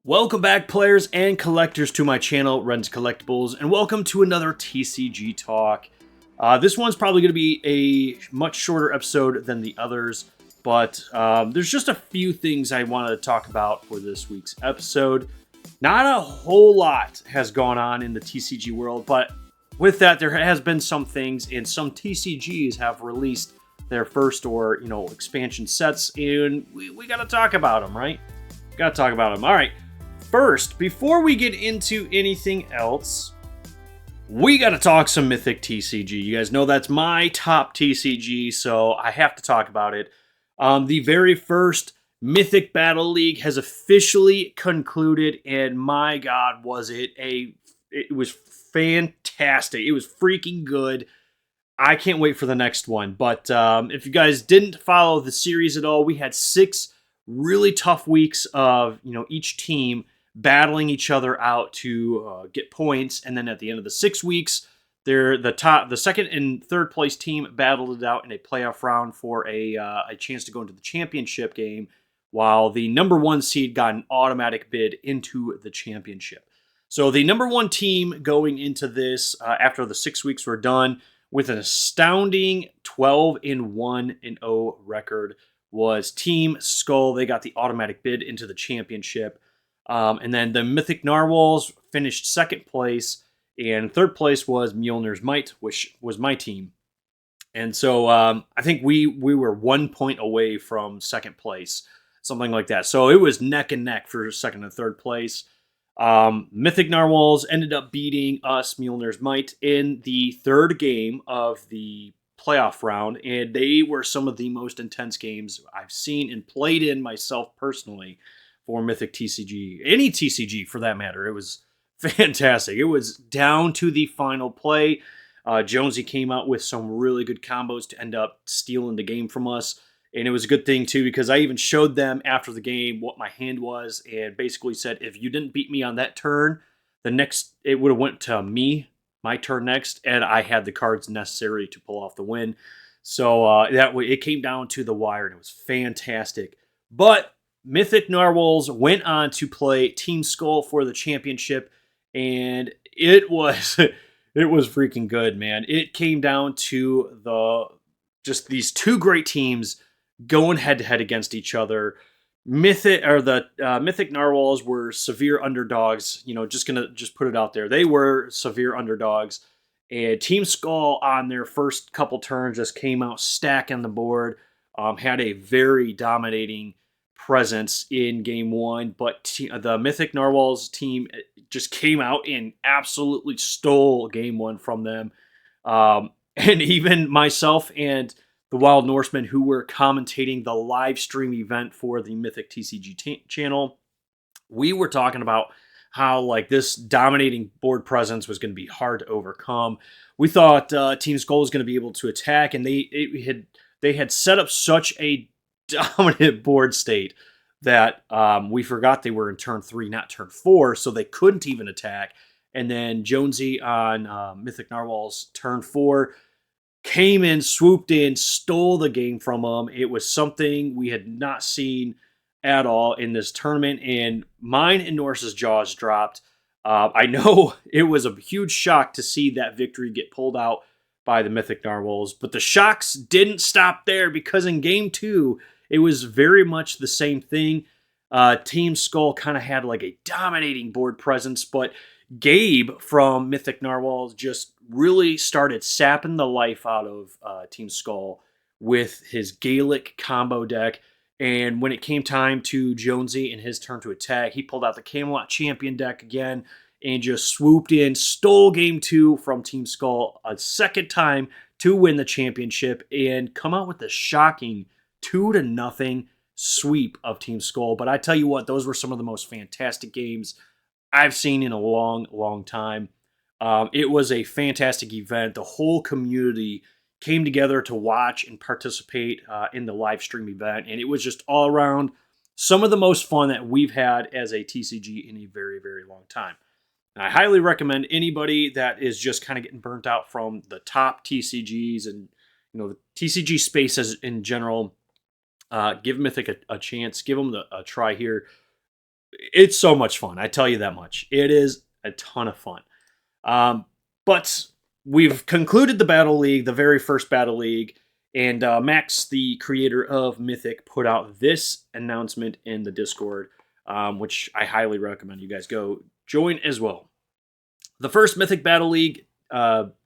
Welcome back, players and collectors, to my channel, Ren's Collectibles, and welcome to another TCG talk. This one's probably going to be a much shorter episode than the others, but there's just a few things I wanted to talk about for this week's episode. Not a whole lot has gone on in the TCG world, but with that, there has been some things, and some TCGs have released their first or, expansion sets, and we got to talk about them, right? Got to talk about them. All right. First, before we get into anything else, we got to talk some Mythik TCG. You guys know that's my top TCG, so I have to talk about it. The very first Mythik Battle League has officially concluded, and my God, was it was fantastic. It was freaking good. I can't wait for the next one. But if you guys didn't follow the series at all, we had 6 really tough weeks of, each team battling each other out to get points, and then at the end of the 6 weeks, the second and third place team battled it out in a playoff round for a chance to go into the championship game, while the number 1 seed got an automatic bid into the championship. So the number 1 team going into this after the 6 weeks were done with an astounding 12-1-0 record was Team Skull. They got the automatic bid into the championship. And then the Mythic Narwhals finished second place, and third place was Mjolnir's Might, which was my team. And so I think we were 1 point away from second place, something like that. So it was neck and neck for second and third place. Mythic Narwhals ended up beating us, Mjolnir's Might, in the third game of the playoff round, and they were some of the most intense games I've seen and played in myself personally for Mythik TCG. Any TCG, for that matter. It was fantastic. It was down to the final play. Jonesy came out with some really good combos to end up stealing the game from us. And it was a good thing, too, because I even showed them after the game what my hand was and basically said, if you didn't beat me on that turn, it would have went to me, my turn next, and I had the cards necessary to pull off the win. So that way, it came down to the wire, and it was fantastic. But Mythic Narwhals went on to play Team Skull for the championship, and it was freaking good, man. It came down to just these 2 great teams going head to head against each other. Mythic Narwhals were severe underdogs. Just put it out there. They were severe underdogs, and Team Skull on their first couple turns just came out stacking the board. Had a very dominating presence in game 1, but the Mythic Narwhals team just came out and absolutely stole game 1 from them. And even myself and the Wild Norsemen, who were commentating the live stream event for the Mythik TCG channel, we were talking about how this dominating board presence was going to be hard to overcome. We thought Team Skull was going to be able to attack, and they had set up such a dominant board state that we forgot they were in turn 3, not turn 4, so they couldn't even attack. And then Jonesy on Mythic Narwhal's turn 4 came in, swooped in, stole the game from them. It was something we had not seen at all in this tournament, and mine and Norse's jaws dropped. I know it was a huge shock to see that victory get pulled out by the Mythic Narwhals, but the shocks didn't stop there, because in game 2, it was very much the same thing. Team Skull kind of had a dominating board presence, but Gabe from Mythic Narwhals just really started sapping the life out of Team Skull with his Gaelic combo deck. And when it came time to Jonesy and his turn to attack, he pulled out the Camelot Champion deck again and just swooped in, stole game 2 from Team Skull a second time to win the championship and come out with a shocking 2-0 sweep of Team Skull. But I tell you what, those were some of the most fantastic games I've seen in a long, long time. It was a fantastic event. The whole community came together to watch and participate in the live stream event, and it was just all around some of the most fun that we've had as a TCG in a very, very long time. And I highly recommend anybody that is just kind of getting burnt out from the top TCGs and the TCG spaces in general. Give Mythic a chance. Give them a try here. It's so much fun. I tell you that much. It is a ton of fun. But we've concluded the Battle League, the very first Battle League, and Max, the creator of Mythik, put out this announcement in the Discord, which I highly recommend you guys go join as well. The first Mythik Battle League,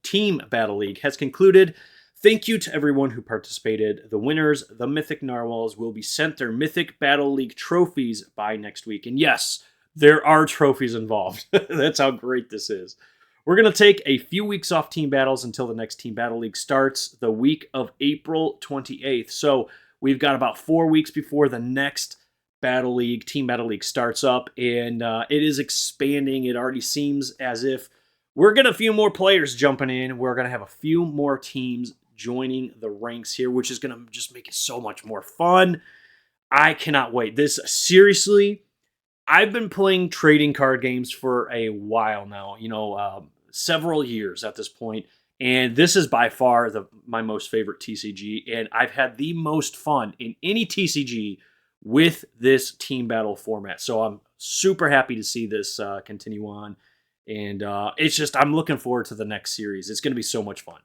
Team Battle League, has concluded. Thank you to everyone who participated. The winners, the Mythic Narwhals, will be sent their Mythic Battle League trophies by next week. And yes, there are trophies involved. That's how great this is. We're going to take a few weeks off team battles until the next Team Battle League starts the week of April 28th. So we've got about 4 weeks before the next Battle League, Team Battle League starts up, and it is expanding. It already seems as if we're going to have a few more players jumping in. We're going to have a few more teams joining the ranks here, which is going to just make it so much more fun. I cannot wait. This, seriously, I've been playing trading card games for a while now, several years at this point, and this is by far my most favorite TCG, and I've had the most fun in any TCG with this team battle format. So I'm super happy to see this continue on, and I'm looking forward to the next series. It's going to be so much fun.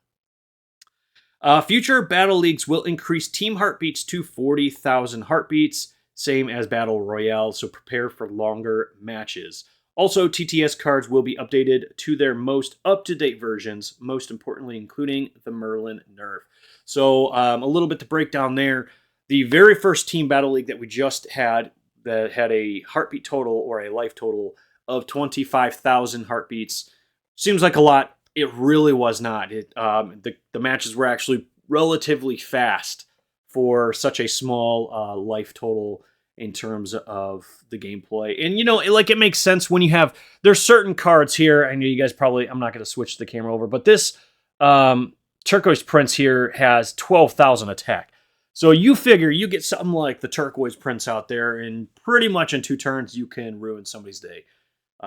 Future Battle Leagues will increase team heartbeats to 40,000 heartbeats, same as Battle Royale, so prepare for longer matches. Also, TTS cards will be updated to their most up-to-date versions, most importantly including the Merlin nerf. So a little bit to break down there. The very first Team Battle League that we just had, that had a heartbeat total or a life total of 25,000 heartbeats, seems like a lot. It really was not. The matches were actually relatively fast for such a small life total in terms of the gameplay. And, it makes sense when you have... There's certain cards here. I know you guys probably... I'm not going to switch the camera over. But this Turquoise Prince here has 12,000 attack. So you figure you get something like the Turquoise Prince out there, and pretty much in 2 turns you can ruin somebody's day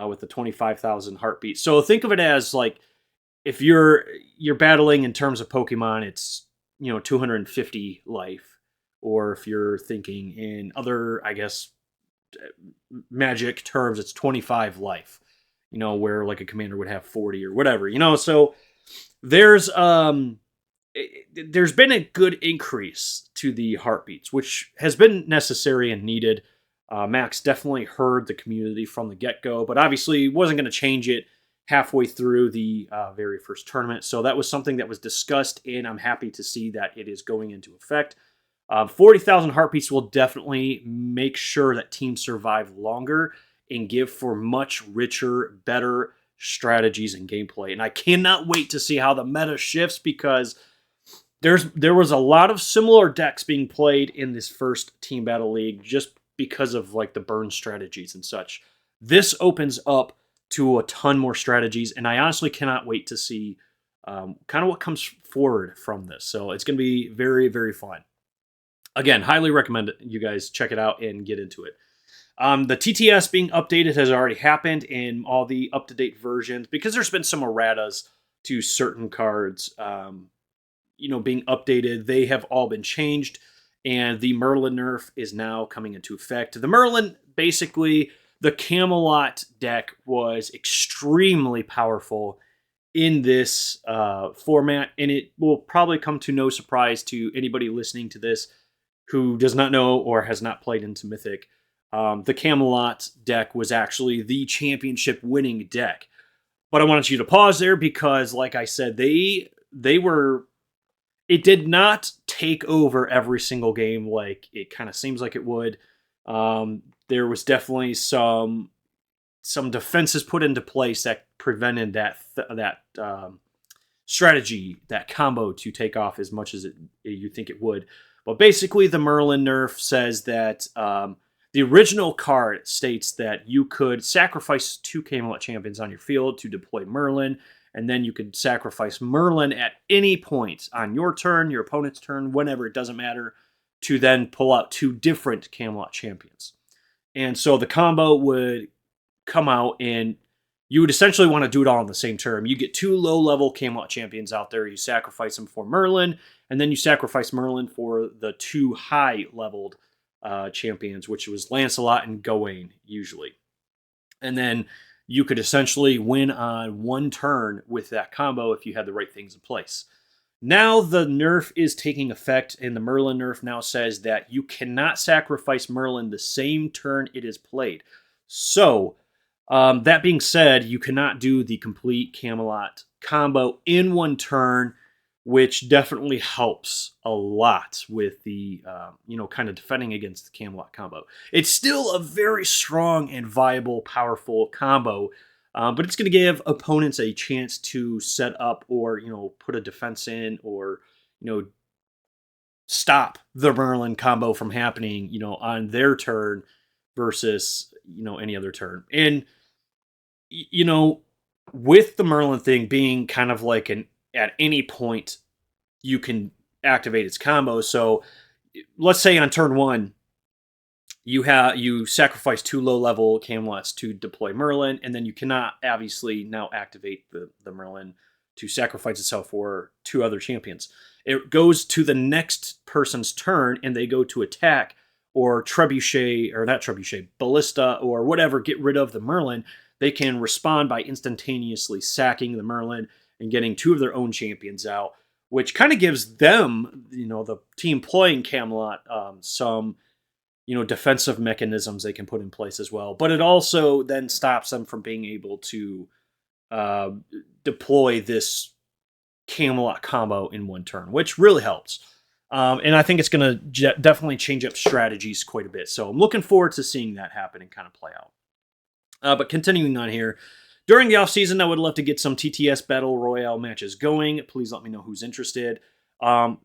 with the 25,000 heartbeat. So think of it as like... If you're battling in terms of Pokemon, it's 250 life, or if you're thinking in other, I guess, Magic terms, it's 25 life. Where like a commander would have 40 or whatever. So there's been a good increase to the heartbeats, which has been necessary and needed. Max definitely heard the community from the get-go, but obviously wasn't going to change it halfway through the very first tournament. So that was something that was discussed, and I'm happy to see that it is going into effect. 40,000 heartbeats will definitely make sure that teams survive longer and give for much richer, better strategies and gameplay. And I cannot wait to see how the meta shifts, because there was a lot of similar decks being played in this first Team Battle League just because of like the burn strategies and such. This opens up to a ton more strategies, and I honestly cannot wait to see kind of what comes forward from this. So it's going to be very, very fun. Again, highly recommend you guys check it out and get into it. The TTS being updated has already happened in all the up-to-date versions, because there's been some erratas to certain cards being updated. They have all been changed, and the Merlin nerf is now coming into effect. The Merlin, basically... The Camelot deck was extremely powerful in this format, and it will probably come to no surprise to anybody listening to this who does not know or has not played into Mythic. The Camelot deck was actually the championship-winning deck. But I wanted you to pause there because, like I said, they were... It did not take over every single game like it kind of seems like it would. There was definitely some defenses put into place that prevented that strategy, that combo, to take off as much as you think it would. But basically, the Merlin nerf says that the original card states that you could sacrifice 2 Camelot champions on your field to deploy Merlin, and then you could sacrifice Merlin at any point on your turn, your opponent's turn, whenever, it doesn't matter, to then pull out 2 different Camelot champions. And so the combo would come out, and you would essentially want to do it all in the same turn. You get 2 low-level Camelot champions out there. You sacrifice them for Merlin, and then you sacrifice Merlin for the 2 high-leveled champions, which was Lancelot and Gawain usually. And then you could essentially win on one turn with that combo if you had the right things in place. Now the nerf is taking effect, and the Merlin nerf now says that you cannot sacrifice Merlin the same turn it is played. So, that being said, you cannot do the complete Camelot combo in one turn, which definitely helps a lot with the, kind of defending against the Camelot combo. It's still a very strong and viable, powerful combo, but it's going to give opponents a chance to set up or, put a defense in or, stop the Merlin combo from happening, on their turn versus, any other turn. And, with the Merlin thing being kind of like at any point you can activate its combo. So let's say on turn one, you sacrifice 2 low-level Camelots to deploy Merlin, and then you cannot obviously now activate the Merlin to sacrifice itself for 2 other champions. It goes to the next person's turn, and they go to attack or trebuchet, or not trebuchet, ballista, or whatever, get rid of the Merlin. They can respond by instantaneously sacking the Merlin and getting 2 of their own champions out, which kind of gives them, the team playing Camelot, some defensive mechanisms they can put in place as well. But it also then stops them from being able to deploy this Camelot combo in one turn, which really helps. And I think it's going to definitely change up strategies quite a bit. So I'm looking forward to seeing that happen and kind of play out. But continuing on here, during the offseason, I would love to get some TTS Battle Royale matches going. Please let me know who's interested. A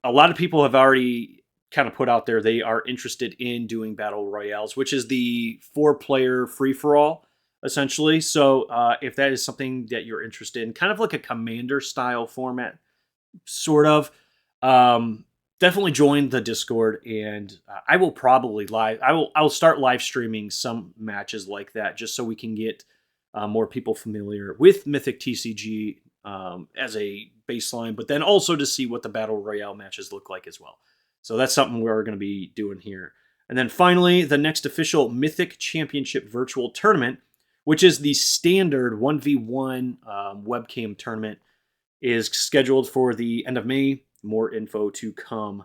lot of people have already kind of put out there they are interested in doing Battle Royales, which is the 4-player free-for-all, essentially. So if that is something that you're interested in, kind of like a Commander-style format, sort of, definitely join the Discord, and I will probably I'll start live streaming some matches like that, just so we can get more people familiar with Mythik TCG as a baseline, but then also to see what the Battle Royale matches look like as well. So that's something we're going to be doing here. And then finally, the next official Mythic Championship Virtual Tournament, which is the standard 1v1 webcam tournament, is scheduled for the end of May. More info to come.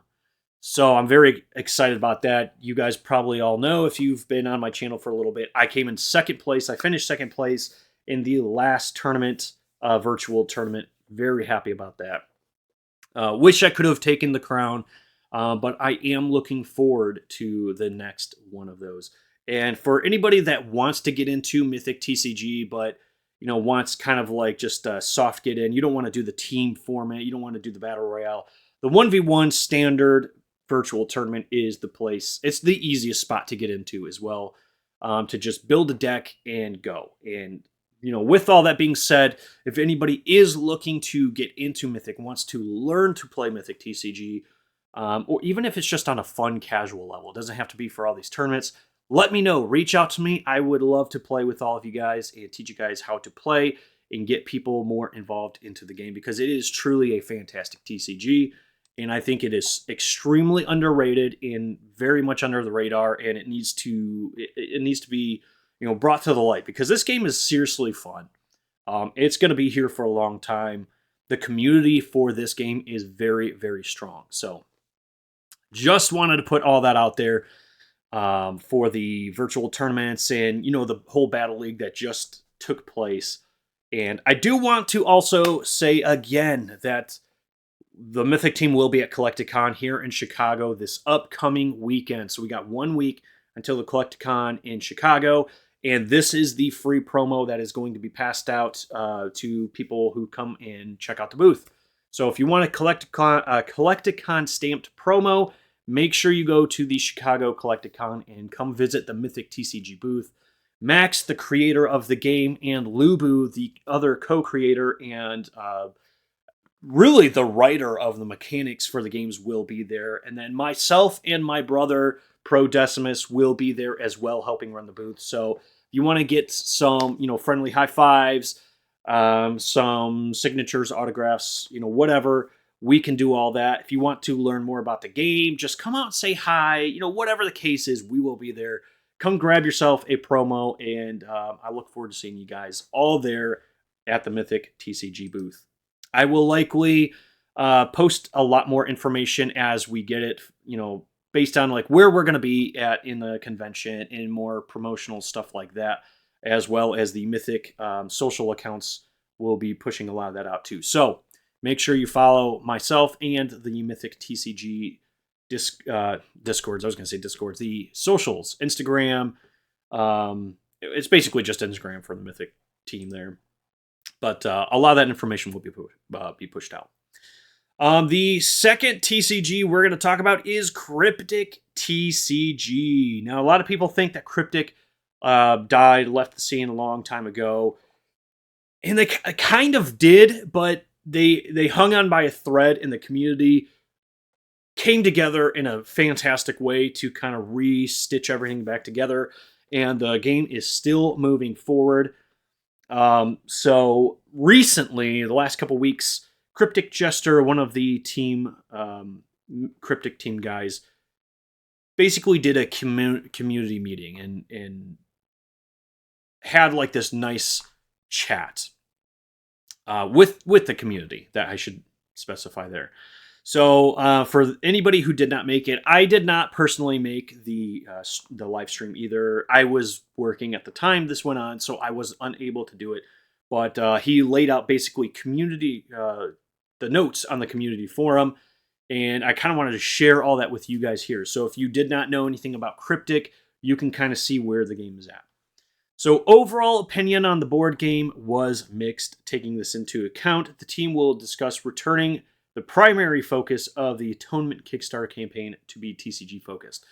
So I'm very excited about that. You guys probably all know, if you've been on my channel for a little bit, I came in second place. I finished second place in the last tournament, virtual tournament. Very happy about that. Wish I could have taken the crown, but I am looking forward to the next one of those. And for anybody that wants to get into Mythik TCG, but wants kind of like just a soft get in, you don't want to do the team format, you don't want to do the Battle Royale, the 1v1 standard virtual tournament is the place. It's the easiest spot to get into as well, to just build a deck and go. And with all that being said, if anybody is looking to get into Mythic, wants to learn to play Mythik TCG, or even if it's just on a fun, casual level, it doesn't have to be for all these tournaments, let me know. Reach out to me. I would love to play with all of you guys and teach you guys how to play and get people more involved into the game, because it is truly a fantastic TCG, and I think it is extremely underrated and very much under the radar, and it needs to be brought to the light, because this game is seriously fun. It's going to be here for a long time. The community for this game is very, very strong. So just wanted to put all that out there. For the virtual tournaments and, the whole Battle League that just took place. And I do want to also say again that the Mythic team will be at CollectiCon here in Chicago this upcoming weekend. So we got 1 week until the CollectiCon in Chicago. And this is the free promo that is going to be passed out to people who come and check out the booth. So if you want a CollectiCon stamped promo, make sure you go to the Chicago CollectiCon and come visit the Mythik TCG booth. Max, the creator of the game, and Lubu, the other co-creator and really the writer of the mechanics for the games, will be there. And then myself and my brother, Pro Decimus, will be there as well, helping run the booth. So if you want to get some, friendly high fives, some signatures, autographs, whatever, we can do all that. If you want to learn more about the game, just come out and say hi. You know, whatever the case is, we will be there. Come grab yourself a promo, and I look forward to seeing you guys all there at the Mythik TCG booth. I will likely post a lot more information as we get it, you know, based on like where we're going to be at in the convention and more promotional stuff like that, as well as the Mythik social accounts will be pushing a lot of that out too. So make sure you follow myself and the Mythik TCG Discords. I was going to say Discords, the socials, Instagram. It's basically just Instagram for the Mythik team there. But a lot of that information will be pushed out. The second TCG we're going to talk about is Kryptik TCG. Now, a lot of people think that Kryptik died, left the scene a long time ago. And they kind of did, but they hung on by a thread, and the community came together in a fantastic way to kind of re-stitch everything back together. And the game is still moving forward. So recently, the last couple weeks, Cryptic Jester, one of the team, Cryptic team guys, basically did a community meeting and had like this nice chat with the community, that I should specify there. So for anybody who did not make it, I did not personally make the live stream either. I was working at the time this went on, so I was unable to do it. But he laid out basically community the notes on the community forum, and I kind of wanted to share all that with you guys here. So if you did not know anything about Kryptik, you can kind of see where the game is at. So overall opinion on the board game was mixed. Taking this into account, the team will discuss returning the primary focus of the Atonement Kickstarter campaign to be TCG focused.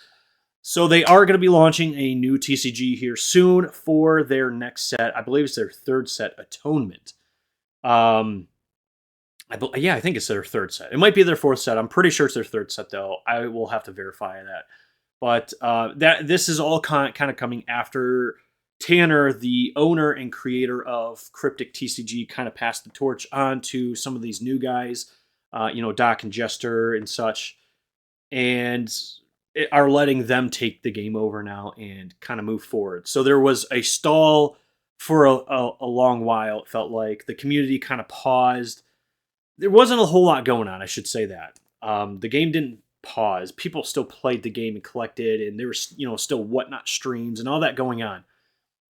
So they are going to be launching a new TCG here soon for their next set. I believe it's their third set, Atonement. I think it's their third set. It might be their fourth set. I'm pretty sure it's their third set, though. I will have to verify that. But this is all kind of coming after Tanner, the owner and creator of Kryptik TCG, kind of passed the torch on to some of these new guys, Doc and Jester and such, and are letting them take the game over now and kind of move forward. So there was a stall for a long while. It felt like the community kind of paused. There wasn't a whole lot going on, I should say that. The game didn't pause. People still played the game and collected, and there was still whatnot streams and all that going on.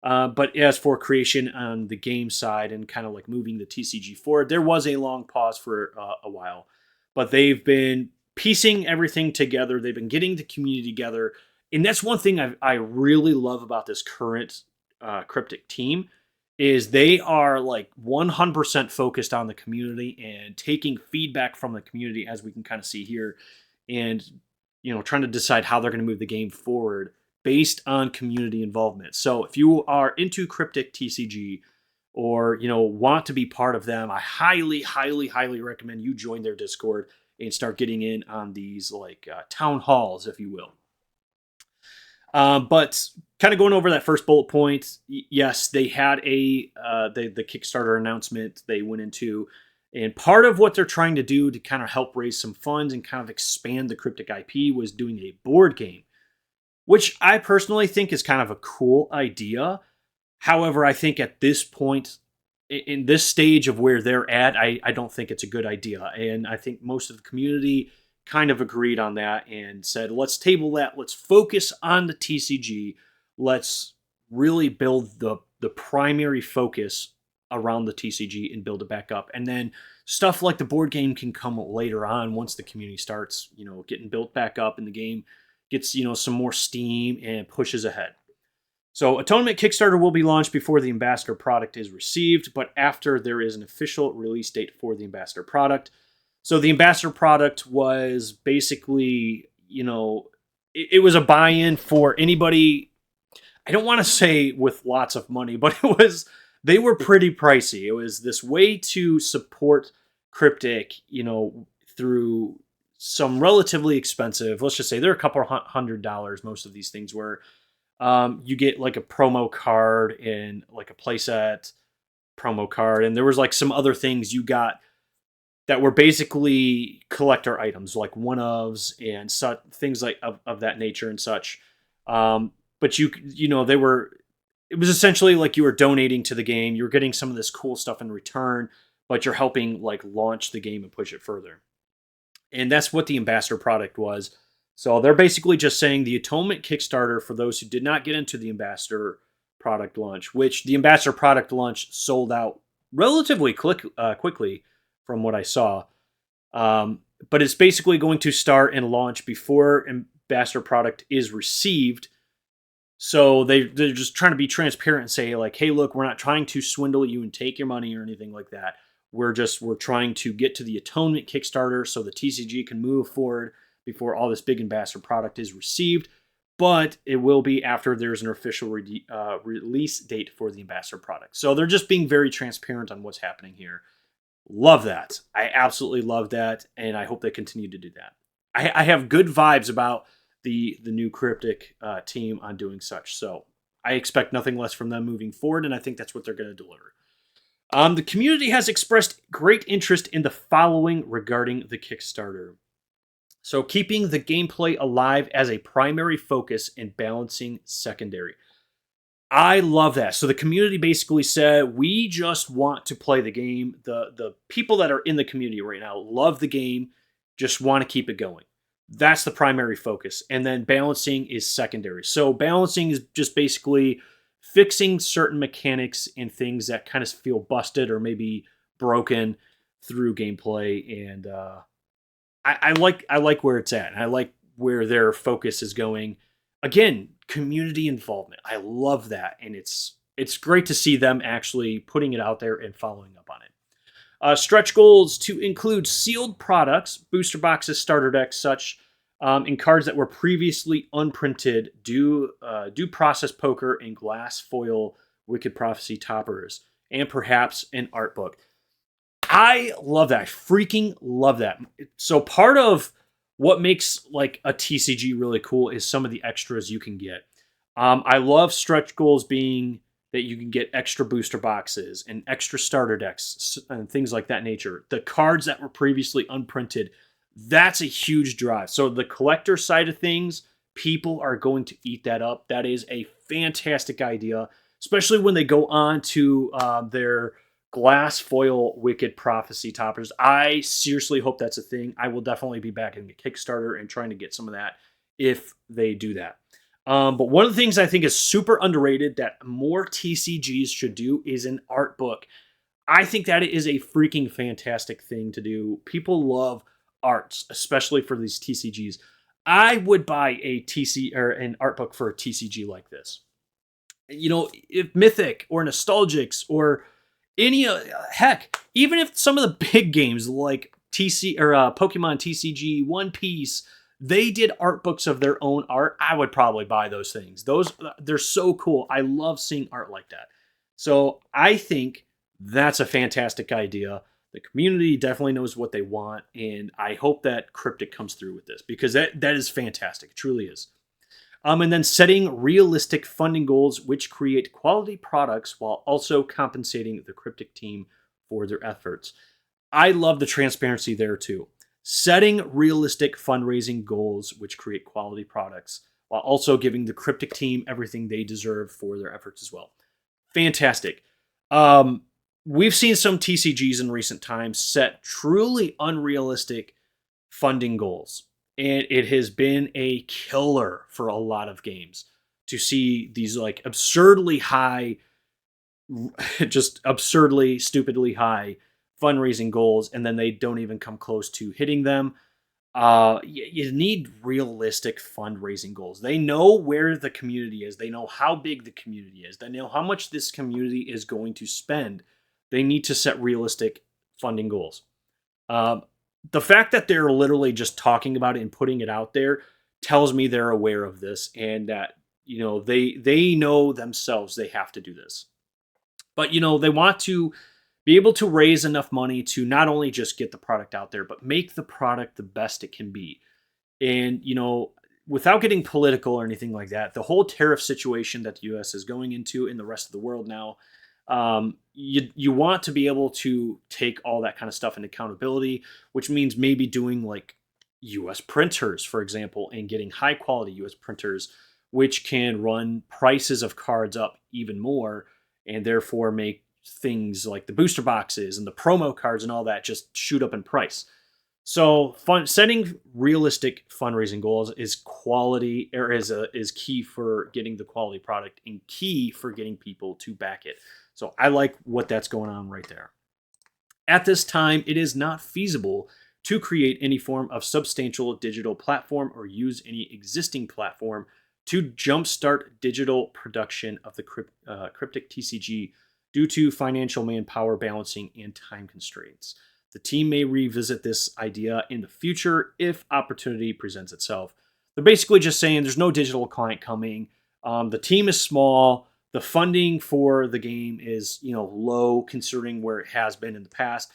But as for creation on the game side and kind of like moving the TCG forward, there was a long pause for a while. But they've been piecing everything together. They've been getting the community together. And that's one thing I really love about this current Kryptik team is they are like 100% focused on the community and taking feedback from the community, as we can kind of see here, and trying to decide how they're going to move the game forward based on community involvement. So if you are into Kryptik TCG or want to be part of them, I highly, highly, highly recommend you join their Discord and start getting in on these like town halls, if you will. But kind of going over that first bullet point, yes, they had the Kickstarter announcement they went into, and part of what they're trying to do to kind of help raise some funds and kind of expand the Kryptik IP was doing a board game, which I personally think is kind of a cool idea. However, I think at this point, in this stage of where they're at, I don't think it's a good idea. And I think most of the community kind of agreed on that and said, let's table that. Let's focus on the TCG. Let's really build the primary focus around the TCG and build it back up. And then stuff like the board game can come later on once the community starts, getting built back up and the game gets, some more steam and pushes ahead. So Atonement Kickstarter will be launched before the Ambassador product is received, but after there is an official release date for the Ambassador product. So the Ambassador product was basically, it was a buy-in for anybody. I don't want to say with lots of money, but they were pretty pricey. It was this way to support Kryptik, through some relatively expensive, let's just say they're a couple $100. Most of these things were, you get like a promo card and like a playset promo card. And there was like some other things you got that were basically collector items like one-ofs and such things like of that nature and such. But you know, they were, it was essentially like you were donating to the game. You're getting some of this cool stuff in return, but you're helping like launch the game and push it further. And that's what the ambassador product was. So they're basically just saying the Atonement Kickstarter for those who did not get into the ambassador product launch, which the ambassador product launch sold out relatively quickly from what I saw. But it's basically going to start and launch before ambassador product is received. So they're just trying to be transparent and say like, hey, look, we're not trying to swindle you and take your money or anything like that. We're trying to get to the Atonement Kickstarter so the TCG can move forward before all this big ambassador product is received. But it will be after there's an official release date for the ambassador product. So they're just being very transparent on what's happening here. Love that. I absolutely love that, and I hope they continue to do that. I have good vibes about the new Kryptik team on doing such. So I expect nothing less from them moving forward, and I think that's what they're going to deliver. The community has expressed great interest in the following regarding the Kickstarter. So keeping the gameplay alive as a primary focus and balancing secondary. I love that. So the community basically said, we just want to play the game. The people that are in the community right now love the game, just want to keep it going. That's the primary focus. And then balancing is secondary. So balancing is just basically fixing certain mechanics and things that kind of feel busted or maybe broken through gameplay. And I like where it's at. And I like where their focus is going. Again, community involvement. I love that. And it's great to see them actually putting it out there and following up on it. Stretch goals to include sealed products, booster boxes, starter decks, such, and cards that were previously unprinted, do process poker and glass foil Wicked Prophecy toppers, and perhaps an art book. I love that. I freaking love that. So part of what makes like a TCG really cool is some of the extras you can get. I love stretch goals being that you can get extra booster boxes and extra starter decks and things like that nature. The cards that were previously unprinted, that's a huge drive. So the collector side of things, people are going to eat that up. That is a fantastic idea, especially when they go on to their glass foil Wicked Prophecy toppers. I seriously hope that's a thing. I will definitely be back in the Kickstarter and trying to get some of that if they do that. But one of the things I think is super underrated that more TCGs should do is an art book. I think that is a freaking fantastic thing to do. People love arts, especially for these TCGs. I would buy a TC or an art book for a TCG like this. You know, if Mythik or Nostalgics or any heck, even if some of the big games like Pokemon TCG, One Piece, they did art books of their own art, I would probably buy those things. They're so cool. I love seeing art like that. So I think that's a fantastic idea. The community definitely knows what they want, and I hope that Kryptik comes through with this because that is fantastic. It truly is. And then setting realistic funding goals which create quality products while also compensating the Kryptik team for their efforts. I love the transparency there too. Setting realistic fundraising goals which create quality products while also giving the Kryptik team everything they deserve for their efforts as well. Fantastic. We've seen some TCGs in recent times set truly unrealistic funding goals. And it has been a killer for a lot of games to see these like absurdly high, just absurdly, stupidly high fundraising goals, and then they don't even come close to hitting them. You need realistic fundraising goals. They know where the community is. They know how big the community is. They know how much this community is going to spend. They need to set realistic funding goals. The fact that they're literally just talking about it and putting it out there tells me they're aware of this and that, you know, they know themselves they have to do this. But, you know, they want to be able to raise enough money to not only just get the product out there, but make the product the best it can be. And, you know, without getting political or anything like that, the whole tariff situation that the U.S. is going into in the rest of the world now, You want to be able to take all that kind of stuff into accountability, which means maybe doing like US printers, for example, and getting high quality US printers, which can run prices of cards up even more and therefore make things like the booster boxes and the promo cards and all that just shoot up in price. So setting realistic fundraising goals is quality or is key for getting the quality product and key for getting people to back it. So I like what that's going on right there. At this time, it is not feasible to create any form of substantial digital platform or use any existing platform to jumpstart digital production of the Kryptik TCG due to financial manpower balancing and time constraints. The team may revisit this idea in the future if opportunity presents itself. They're basically just saying there's no digital client coming. The team is small. The funding for the game is, low considering where it has been in the past,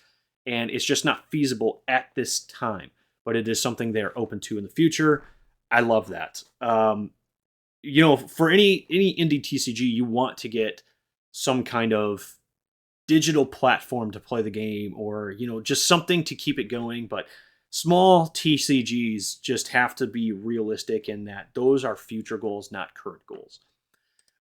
and it's just not feasible at this time. But it is something they're open to in the future. I love that. For any indie TCG, you want to get some kind of digital platform to play the game, or just something to keep it going. But small TCGs just have to be realistic in that those are future goals, not current goals.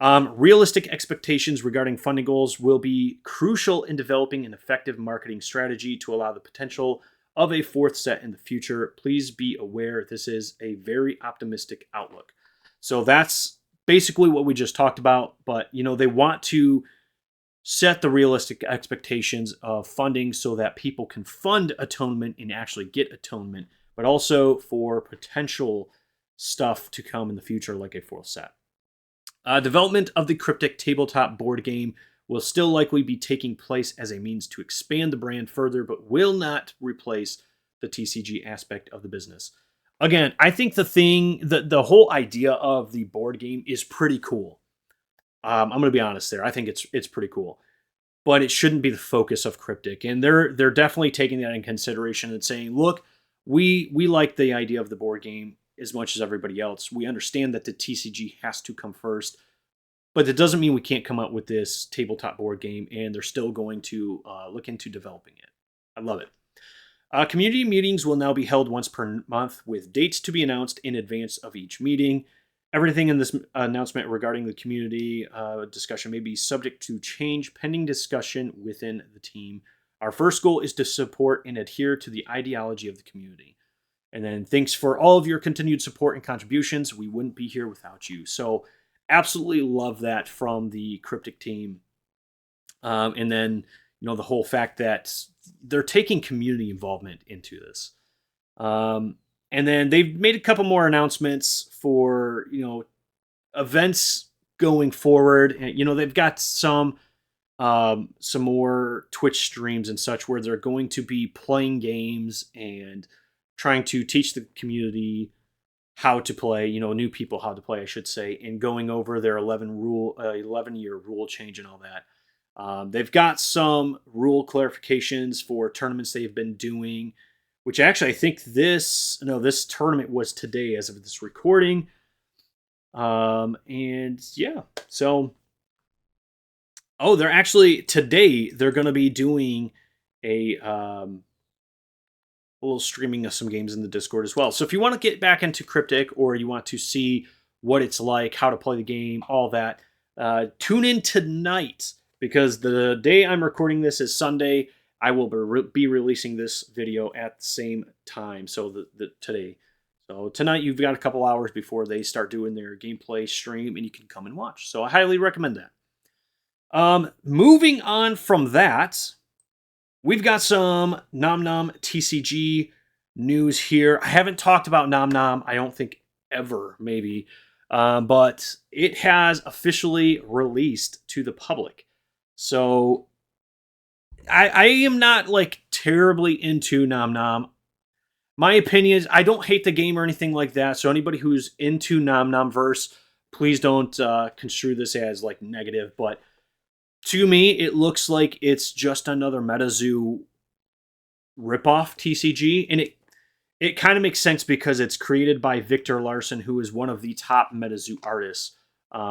Realistic expectations regarding funding goals will be crucial in developing an effective marketing strategy to allow the potential of a fourth set in the future. Please be aware this is a very optimistic outlook. So that's basically what we just talked about. But they want to set the realistic expectations of funding so that people can fund Atonement and actually get Atonement, but also for potential stuff to come in the future, like a fourth set. Development of the Kryptik tabletop board game will still likely be taking place as a means to expand the brand further, but will not replace the TCG aspect of the business. Again, I think the whole idea of the board game is pretty cool. I'm going to be honest there. I think it's pretty cool, but it shouldn't be the focus of Kryptik. And they're definitely taking that in consideration and saying, look, we like the idea of the board game as much as everybody else. We understand that the TCG has to come first, but it doesn't mean we can't come out with this tabletop board game, and they're still going to look into developing it. I love it. Community meetings will now be held once per month with dates to be announced in advance of each meeting. Everything in this announcement regarding the community discussion may be subject to change pending discussion within the team. Our first goal is to support and adhere to the ideology of the community. And then thanks for all of your continued support and contributions. We wouldn't be here without you. So absolutely love that from the Kryptik team. And then, the whole fact that they're taking community involvement into this. And then they've made a couple more announcements for, events going forward. And, they've got some more Twitch streams and such where they're going to be playing games and trying to teach the community how to play, new people how to play, I should say, and going over their 11-year rule change and all that. They've got some rule clarifications for tournaments they've been doing, which actually I think this tournament was today as of this recording. And yeah, so they're actually today they're going to be doing a little streaming of some games in the Discord as well. So if you want to get back into Kryptik, or you want to see what it's like, how to play the game, all that, tune in tonight, because the day I'm recording this is Sunday. I will be releasing this video at the same time, so today. So tonight you've got a couple hours before they start doing their gameplay stream, and you can come and watch. So I highly recommend that. Moving on from that, we've got some Nomnom TCG news here. I haven't talked about Nomnom, I don't think ever, maybe. But it has officially released to the public. So I am not terribly into Nomnom. My opinion is I don't hate the game or anything like that. So anybody who's into Nomnom Verse, please don't construe this as negative. But to me, it looks like it's just another Metazoo ripoff TCG, and it kind of makes sense because it's created by Victor Larson, who is one of the top Metazoo artists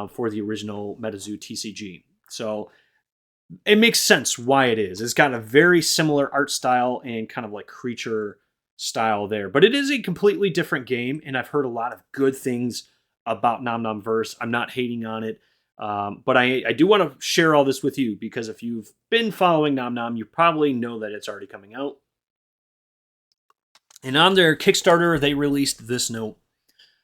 for the original Metazoo TCG. So it makes sense why it is. It's got a very similar art style and kind of like creature style there, but it is a completely different game. And I've heard a lot of good things about Nomnom Verse. I'm not hating on it, but I do want to share all this with you because if you've been following Nomnom, you probably know that it's already coming out. And on their Kickstarter, they released this note.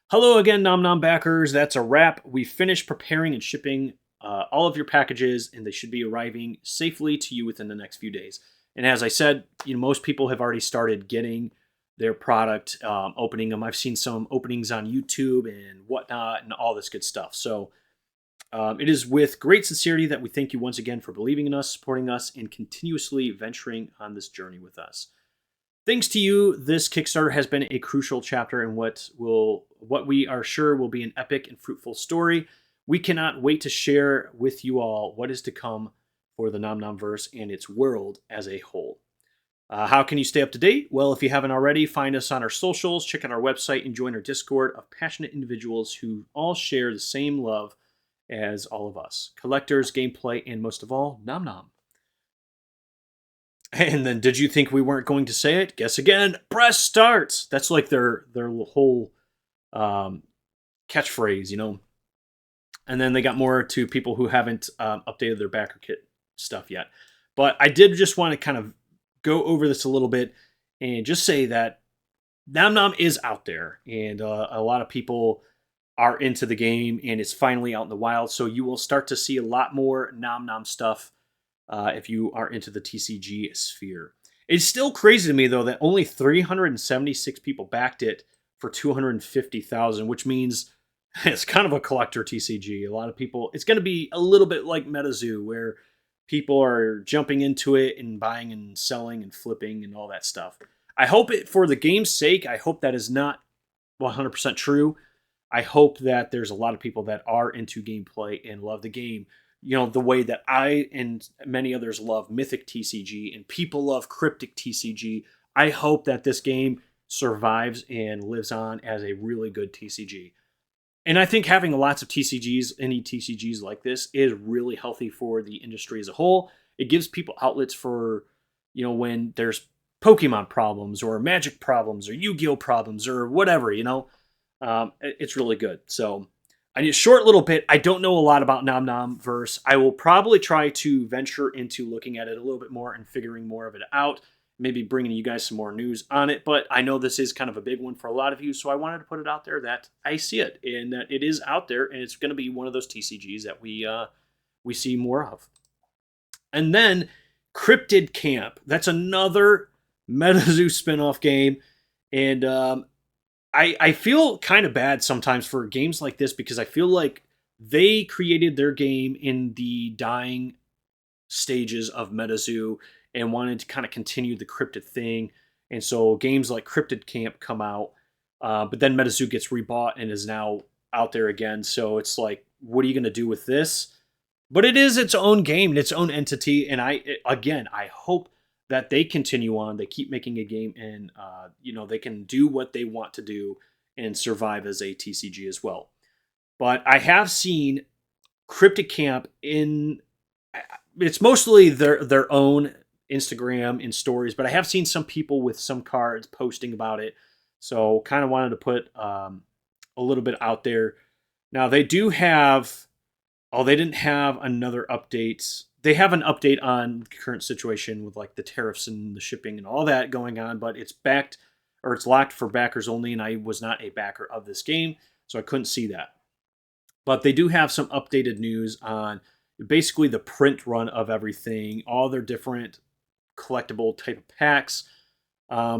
Hello again, Nomnom backers. That's a wrap. We finished preparing and shipping all of your packages, and they should be arriving safely to you within the next few days. And as I said, most people have already started getting their product, opening them. I've seen some openings on YouTube and whatnot, and all this good stuff. So it is with great sincerity that we thank you once again for believing in us, supporting us, and continuously venturing on this journey with us. Thanks to you, this Kickstarter has been a crucial chapter in what we are sure will be an epic and fruitful story. We cannot wait to share with you all what is to come for the Nomnom Verse and its world as a whole. How can you stay up to date? Well, if you haven't already, find us on our socials, check out our website, and join our Discord of passionate individuals who all share the same love as all of us. Collectors, gameplay, and most of all, Nomnom. And then, did you think we weren't going to say it? Guess again. Press start. That's like their whole catchphrase, And then they got more to people who haven't updated their backer kit stuff yet. But I did just want to kind of go over this a little bit and just say that Nomnom is out there, and a lot of people are into the game, and it's finally out in the wild. So you will start to see a lot more Nomnom stuff. If you are into the TCG sphere. It's still crazy to me, though, that only 376 people backed it for $250,000, which means it's kind of a collector TCG. A lot of people, it's going to be a little bit like Metazoo, where people are jumping into it and buying and selling and flipping and all that stuff. I hope it, for the game's sake, I hope that is not 100% true. I hope that there's a lot of people that are into gameplay and love the game. The way that I and many others love Mythik TCG and people love Kryptik TCG. I hope that this game survives and lives on as a really good TCG. And I think having lots of TCGs, any TCGs like this, is really healthy for the industry as a whole. It gives people outlets for, when there's Pokemon problems or Magic problems or Yu-Gi-Oh problems or whatever, it's really good. So I need a short little bit. I don't know a lot about Nomnom Verse. I will probably try to venture into looking at it a little bit more and figuring more of it out. Maybe bringing you guys some more news on it. But I know this is kind of a big one for a lot of you, so I wanted to put it out there that I see it and that it is out there, and it's going to be one of those TCGs that we see more of. And then Cryptid Camp. That's another Metazoo spinoff game, and I feel kind of bad sometimes for games like this because I feel like they created their game in the dying stages of Metazoo and wanted to kind of continue the cryptid thing. And so games like Cryptid Camp come out, but then Metazoo gets rebought and is now out there again. So it's like, what are you going to do with this? But it is its own game, its own entity. And I hope that they continue on. They keep making a game, and they can do what they want to do and survive as a TCG as well. But I have seen Cryptid Camp it's mostly their own Instagram and stories, but I have seen some people with some cards posting about it. So kind of wanted to put a little bit out there. Now they do have, they didn't have another update. They have an update on the current situation with like the tariffs and the shipping and all that going on, but it's locked for backers only, and I was not a backer of this game, so I couldn't see that. But they do have some updated news on basically the print run of everything, all their different collectible type of packs,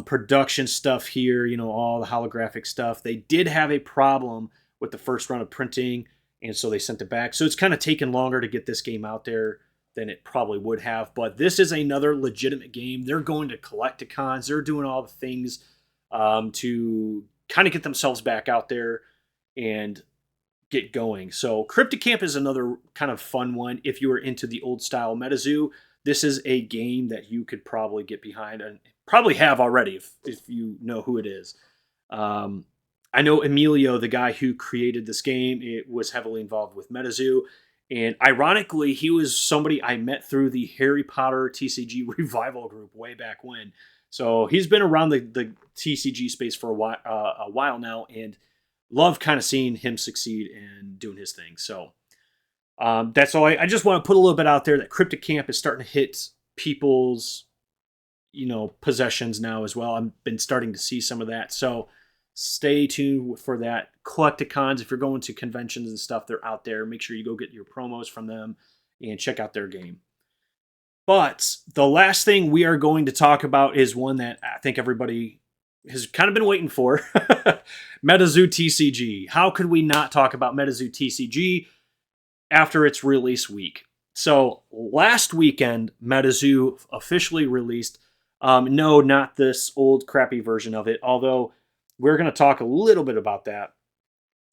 production stuff here, all the holographic stuff. They did have a problem with the first run of printing, and so they sent it back. So it's kind of taken longer to get this game out there than it probably would have. But this is another legitimate game. They're going to collecticons. They're doing all the things to kind of get themselves back out there and get going. So Cryptid Camp is another kind of fun one. If you are into the old style Metazoo, this is a game that you could probably get behind and probably have already if you know who it is. I know Emilio, the guy who created this game, it was heavily involved with Metazoo, And ironically, he was somebody I met through the Harry Potter TCG revival group way back when. So he's been around the TCG space for a while now, and love kind of seeing him succeed and doing his thing. So that's all. I just want to put a little bit out there that Cryptid Camp is starting to hit people's, possessions now as well. I've been starting to see some of that. So stay tuned for that. Collecticons, if you're going to conventions and stuff, they're out there. Make sure you go get your promos from them and check out their game. But the last thing we are going to talk about is one that I think everybody has kind of been waiting for. Metazoo TCG. How could we not talk about Metazoo TCG after its release week? So last weekend, Metazoo officially released. No, not this old crappy version of it, although we're going to talk a little bit about that.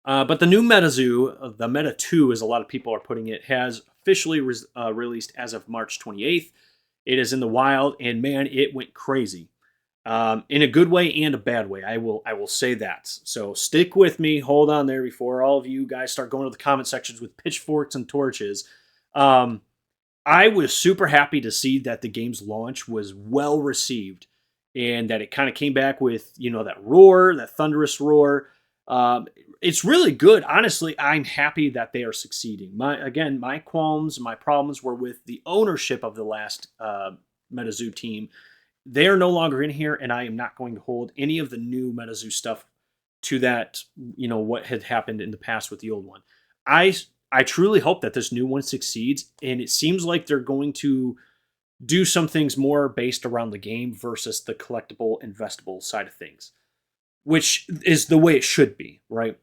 But the new Metazoo, the Meta 2 as a lot of people are putting it, has officially released as of March 28th. It is in the wild, and man, it went crazy. In a good way and a bad way. I will say that. So stick with me. Hold on there before all of you guys start going to the comment sections with pitchforks and torches. I was super happy to see that the game's launch was well received and that it kind of came back with, that roar, that thunderous roar. It's really good. Honestly, I'm happy that they are succeeding. My qualms, my problems were with the ownership of the last Metazoo team. They are no longer in here, and I am not going to hold any of the new Metazoo stuff to that, what had happened in the past with the old one. I truly hope that this new one succeeds, and it seems like they're going to do some things more based around the game versus the collectible, investable side of things, which is the way it should be, right?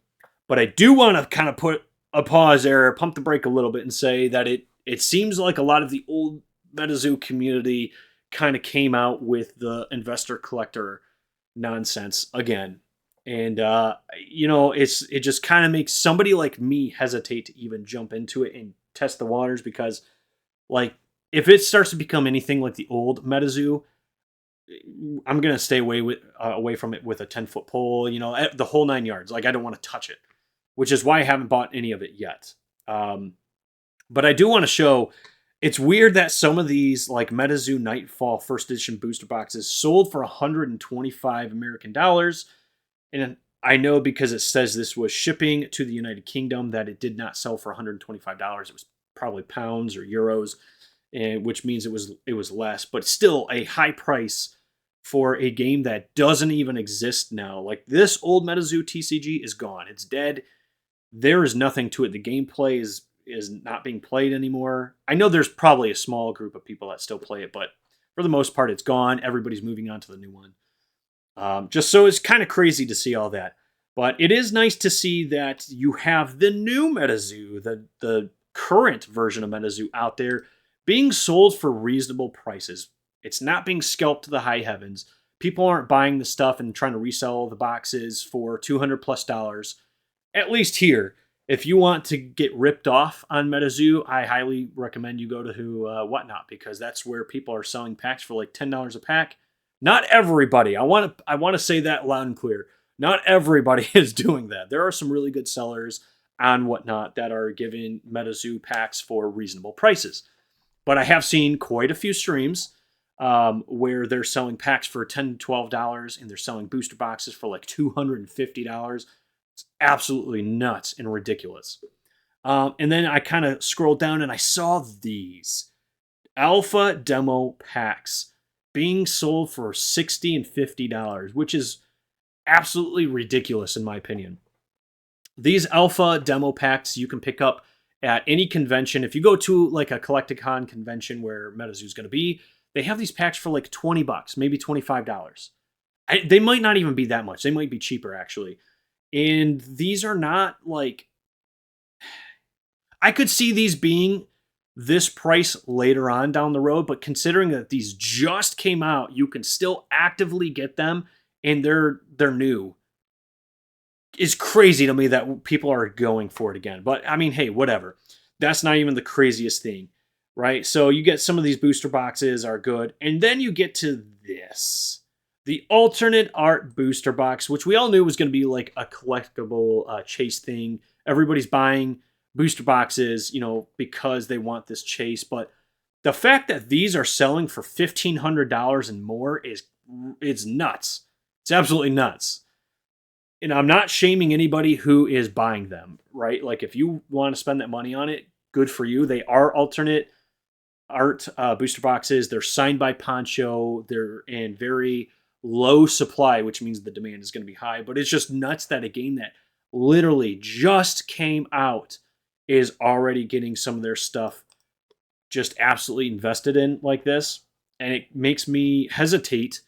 But I do want to kind of put a pause there, pump the brake a little bit, and say that it seems like a lot of the old Metazoo community kind of came out with the investor collector nonsense again. And, it just kind of makes somebody like me hesitate to even jump into it and test the waters because, if it starts to become anything like the old Metazoo, I'm going to stay away from it with a 10-foot pole, the whole 9 yards. I don't want to touch it, which is why I haven't bought any of it yet. But I do want to show, it's weird that some of these, Metazoo Nightfall first edition booster boxes sold for $125 American dollars. And I know because it says this was shipping to the United Kingdom that it did not sell for $125. It was probably pounds or euros, which means it was less, but still a high price for a game that doesn't even exist now. This old Metazoo TCG is gone. It's dead. There is nothing to it. The gameplay is not being played anymore. I know there's probably a small group of people that still play it, but for the most part, it's gone. Everybody's moving on to the new one. Just so it's kind of crazy to see all that. But it is nice to see that you have the new Metazoo, the current version of Metazoo out there, being sold for reasonable prices. It's not being scalped to the high heavens. People aren't buying the stuff and trying to resell the boxes for $200+. At least here. If you want to get ripped off on Metazoo, I highly recommend you go to Whatnot, because that's where people are selling packs for $10 a pack. Not everybody. I want to say that loud and clear. Not everybody is doing that. There are some really good sellers on Whatnot that are giving Metazoo packs for reasonable prices. But I have seen quite a few streams where they're selling packs for $10, $12, and they're selling booster boxes for $250. It's absolutely nuts and ridiculous. And then I kind of scrolled down and I saw these alpha demo packs being sold for $60 and $50, which is absolutely ridiculous in my opinion. These alpha demo packs you can pick up at any convention. If you go to a Collecticon convention where Metazoo is going to be, they have these packs for $20, maybe $25. They might not even be that much. They might be cheaper actually. And these are not I could see these being this price later on down the road, but considering that these just came out, you can still actively get them, and they're new. It's crazy to me that people are going for it again. But I mean, hey, whatever. That's not even the craziest thing, right? So you get some of these booster boxes are good, and then you get to this, the alternate art booster box, which we all knew was going to be a collectible chase thing. Everybody's buying booster boxes, because they want this chase. But the fact that these are selling for $1,500 and more it's nuts. It's absolutely nuts. And I'm not shaming anybody who is buying them, right? Like if you want to spend that money on it, good for you. They are alternate art booster boxes. They're signed by Poncho. They're in very low supply, which means the demand is going to be high. But it's just nuts that a game that literally just came out is already getting some of their stuff just absolutely invested in like this. And it makes me hesitate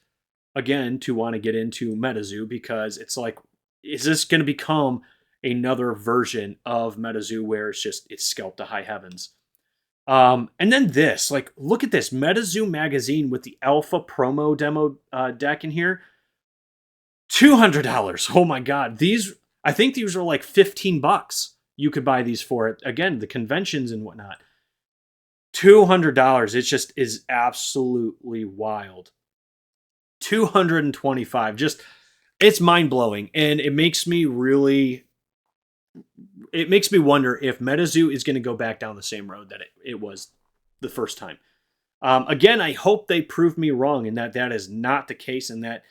again to want to get into Metazoo, because it's like, is this going to become another version of Metazoo where it's scalped to high heavens? And then this, like, look at this Metazoo magazine with the alpha promo demo deck in here. $200. Oh my God. I think these are like $15. You could buy these for it. Again, the conventions and whatnot. $200. It just is absolutely wild. $225. Just, it's mind blowing. And it makes me wonder if Metazoo is going to go back down the same road that it was the first time. Again, I hope they prove me wrong and that is not the case, and that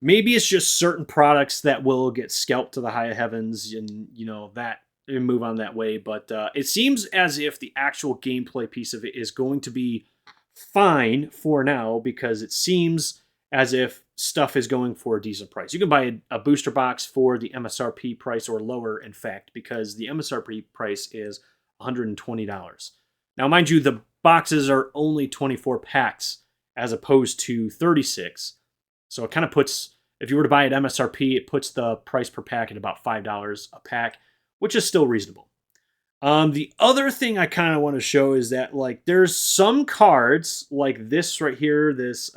maybe it's just certain products that will get scalped to the high heavens and, that and move on that way. But it seems as if the actual gameplay piece of it is going to be fine for now, because it seems as if stuff is going for a decent price. You can buy a booster box for the MSRP price or lower, in fact, because the MSRP price is $120. Now, mind you, the boxes are only 24 packs as opposed to 36. So it kind of puts, if you were to buy at MSRP, it puts the price per pack at about $5 a pack, which is still reasonable. The other thing I kind of want to show is that, like, there's some cards like this right here, this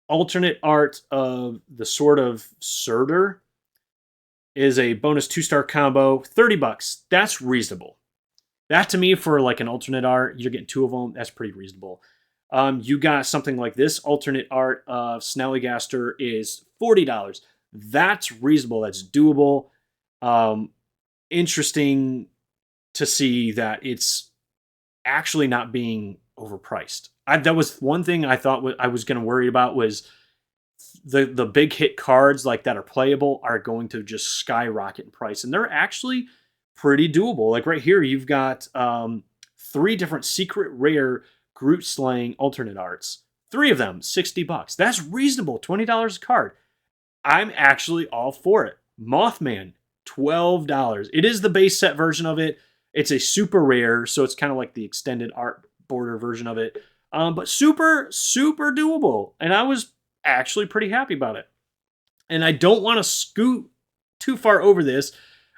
alternate art of the Sword of Surtur is a bonus 2-star combo, $30. That's reasonable. That, to me, for like an alternate art, you're getting 2 of them. That's pretty reasonable. You got something like this alternate art of Snallygaster is $40. That's reasonable. That's doable. Interesting to see that it's actually not being overpriced. That was one thing I thought I was going to worry about, was the big hit cards like that are playable are going to just skyrocket in price, and they're actually pretty doable. Like right here, you've got 3 different secret rare Groot slaying alternate arts. 3 of them, $60. That's reasonable. $20 a card. I'm actually all for it. Mothman, $12. It is the base set version of it. It's a super rare, so it's kind of like the extended art border version of it. But super, super doable. And I was actually pretty happy about it. And I don't want to scoot too far over this.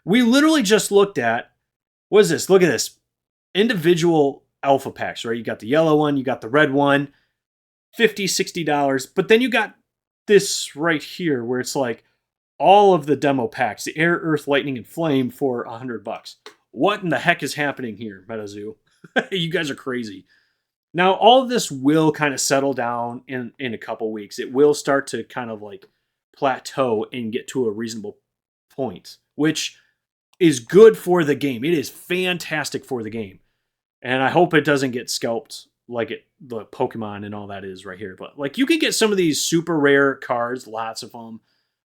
We literally just looked at, what is this? Look at this. Individual alpha packs, right? You got the yellow one, you got the red one, $50, $60. But then you got this right here where it's like all of the demo packs, the air, earth, lightning, and flame for $100. What in the heck is happening here, Metazoo? You guys are crazy. Now, all of this will kind of settle down in a couple weeks. It will start to kind of like plateau and get to a reasonable point, which is good for the game. It is fantastic for the game. And I hope it doesn't get scalped like the Pokemon and all that is right here. But like, you can get some of these super rare cards, lots of them,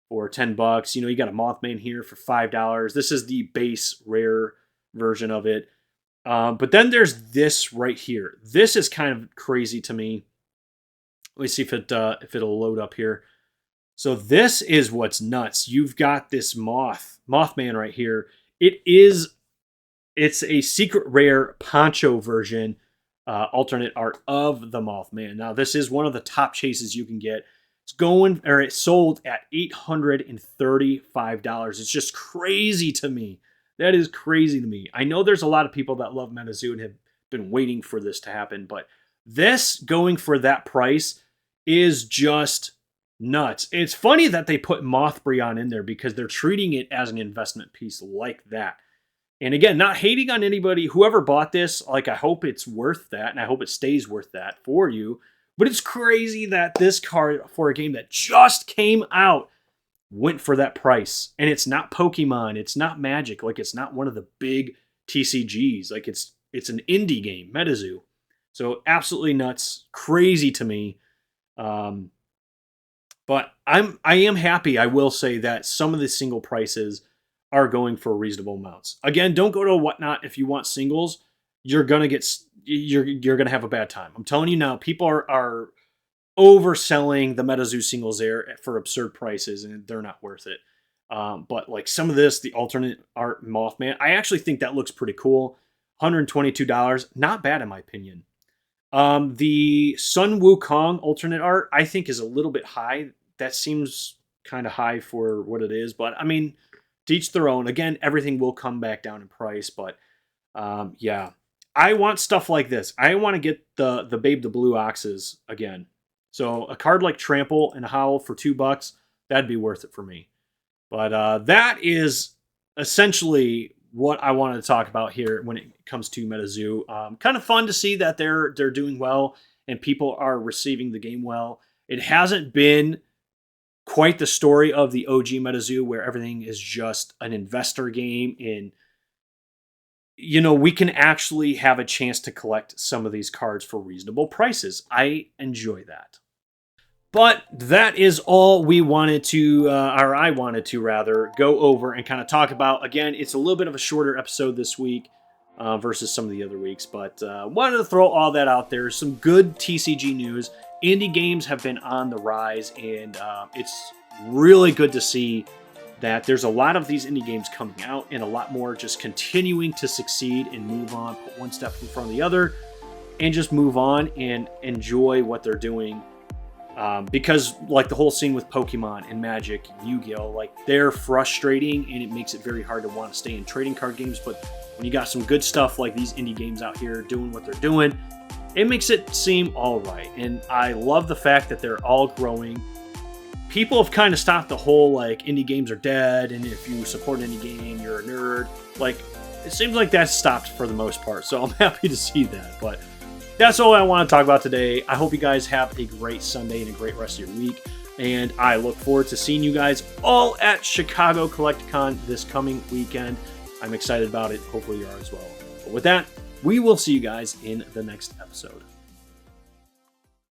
for $10. You got a Mothman here for $5. This is the base rare version of it. But then there's this right here. This is kind of crazy to me. Let me see if it'll load up here. So this is what's nuts. You've got this Mothman right here. It's a secret rare Poncho version, alternate art of the Mothman. Now this is one of the top chases you can get. It's sold at $835. It's just crazy to me. That is crazy to me. I know there's a lot of people that love Metazoo and have been waiting for this to happen, but this going for that price is just nuts. It's funny that they put Mothbrion in there because they're treating it as an investment piece like that. And again, not hating on anybody, whoever bought this, like, I hope it's worth that, and I hope it stays worth that for you. But it's crazy that this card for a game that just came out went for that price. And it's not Pokemon. It's not Magic. Like, it's not one of the big TCGs. Like it's an indie game, Metazoo. So absolutely nuts, crazy to me. But I am happy. I will say that some of the single prices are going for reasonable amounts. Again, don't go to Whatnot if you want singles. You're gonna you're gonna have a bad time. I'm telling you now. People are overselling the Metazoo singles there for absurd prices, and they're not worth it. But like some of this, the alternate art Mothman, I actually think that looks pretty cool. $122, not bad in my opinion. The Sun Wukong alternate art, I think, is a little bit high. That seems kind of high for what it is, but I mean, to each their own. Again, everything will come back down in price, but yeah, I want stuff like this. I want to get the Babe the Blue Oxes again. So a card like Trample and a Howl for $2, that'd be worth it for me. But that is essentially what I wanted to talk about here when it comes to Metazoo. Kind of fun to see that they're doing well and people are receiving the game well. It hasn't been quite the story of the OG Metazoo where everything is just an investor game and we can actually have a chance to collect some of these cards for reasonable prices. I enjoy that. But that is all we wanted to, or I wanted to rather, go over and kind of talk about. Again, it's a little bit of a shorter episode this week versus some of the other weeks, but wanted to throw all that out there. Some good TCG news. Indie games have been on the rise, and it's really good to see that there's a lot of these indie games coming out and a lot more just continuing to succeed and move on, put one step in front of the other, and just move on and enjoy what they're doing. Because like the whole scene with Pokemon and Magic, Yu-Gi-Oh, like they're frustrating and it makes it very hard to want to stay in trading card games. But when you got some good stuff like these indie games out here doing what they're doing, it makes it seem all right. And I love the fact that they're all growing. People have kind of stopped the whole like indie games are dead and if you support an indie game, you're a nerd. Like it seems like that's stopped for the most part. So I'm happy to see that. But that's all I want to talk about today. I hope you guys have a great Sunday and a great rest of your week. And I look forward to seeing you guys all at Chicago CollectCon this coming weekend. I'm excited about it. Hopefully you are as well. But with that, we will see you guys in the next episode.